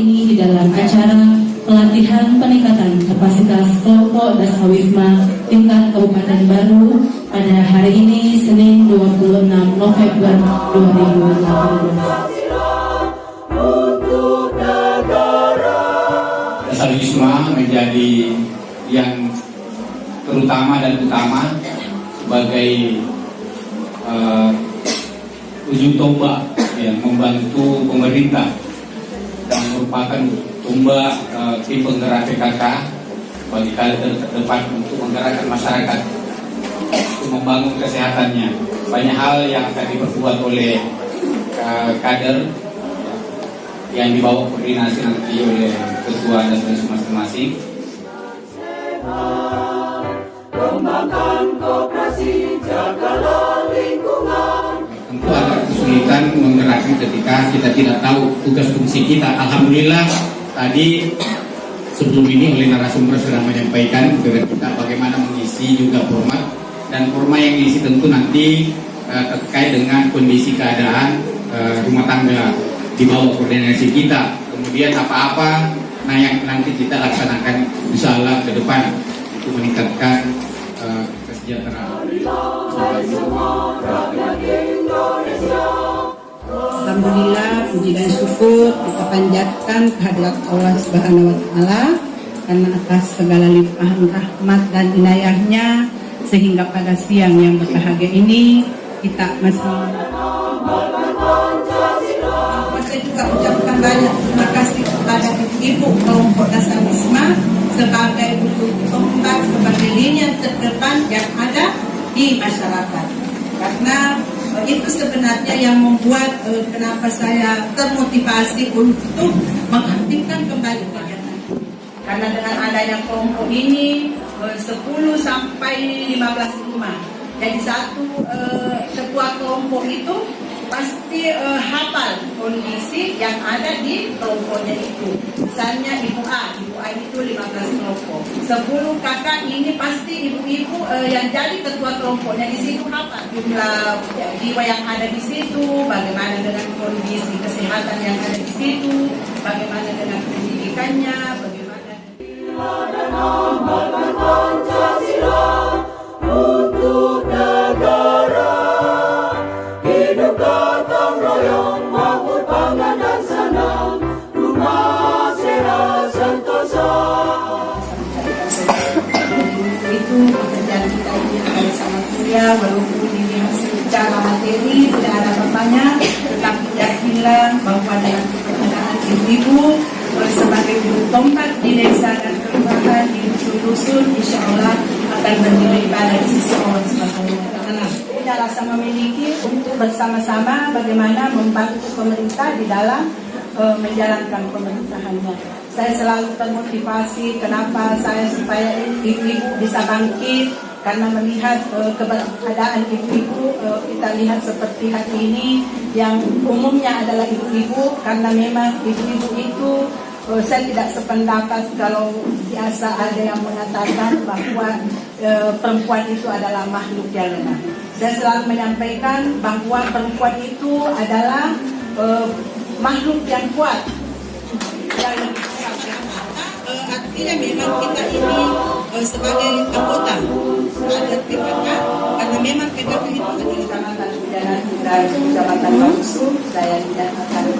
ini di dalam acara pelatihan peningkatan kapasitas kelompok Dasawisma tingkat Kabupaten Baru pada hari ini Senin 26 November 2018. Dasawisma menjadi yang terutama dan utama sebagai ujung tombak yang membantu pemerintah dan merupakan tombak tim penggerak PKK bagi kader terdepan untuk menggerakkan masyarakat untuk membangun kesehatannya. Banyak hal yang akan diperbuat oleh kader yang dibawa koordinasi nanti oleh ketua dan masing-masing. Kembangkan koperasi, jagalah lingkungan. Tentu ada kesulitan menggerakkan ketika kita tidak tahu tugas fungsi kita. Alhamdulillah tadi sebelum ini oleh narasumber sudah menyampaikan kepada kita bagaimana mengisi juga format, dan format yang diisi tentu nanti terkait dengan kondisi keadaan rumah tangga di bawah koordinasi kita. Kemudian apa-apa yang nanti kita laksanakan insya Allah ke depan untuk meningkatkan kesejahteraan. Alhamdulillah, puji dan syukur kita panjatkan kehadirat Allah Subhanahu wa Ta'ala karena atas segala limpahan rahmat dan inayahnya sehingga pada siang yang berbahagia ini kita masih. Saya juga ucapkan banyak terima kasih kepada ibu kelompok Dasawisma sebagai ujung tombak, sebagai lini terdepan yang ada di masyarakat. Karena itu sebenarnya yang membuat kenapa saya termotivasi untuk mengaktifkan kembali kegiatan. Karena dengan adanya kelompok ini 10 sampai 15 rumah. Jadi satu ketua kelompok itu pasti hafal kondisi yang ada di kelompoknya itu. Misalnya Ibu A itu 15 kelompok. 10 kakak ini pasti ibu-ibu yang jadi ketua kelompoknya di situ hafal jumlah jiwa yang ada di situ, bagaimana dengan kondisi kesehatan yang ada di situ, bagaimana dengan pendidikannya, bagaimana Pancasila untuk negara. Hidup gotong royong, makmur pangan dan senang, rumah sehat sentosa. Itu pekerjaan kita ini akan sangat mulia, walaupun dilihat secara materi tidak ada apa-apanya, tetapi yakinlah bahwa dengan keberadaan ibu-ibu sebagai ujung tombak di desa dan kelurahan di dusun-dusun, insya Allah akan bernilai pada sisi Allah Subhanahu wa Ta'ala. Kita rasa memiliki untuk bersama-sama bagaimana membantu pemerintah di dalam menjalankan pemerintahannya. Saya selalu termotivasi kenapa saya supaya ibu-ibu bisa bangkit, karena melihat keberadaan ibu-ibu, kita lihat seperti hari ini yang umumnya adalah ibu-ibu, karena memang ibu-ibu itu saya tidak sependapat kalau biasa ada yang mengatakan bahwa perempuan itu adalah makhluk yang lemah. Saya selalu menyampaikan bahwa perempuan itu adalah makhluk yang kuat. Yang artinya memang kita ini sebagai anggota ada PKK, karena memang PKK itu adalah Kecamatan Hujanan dan Kecamatan Bangsu. Saya tidak akan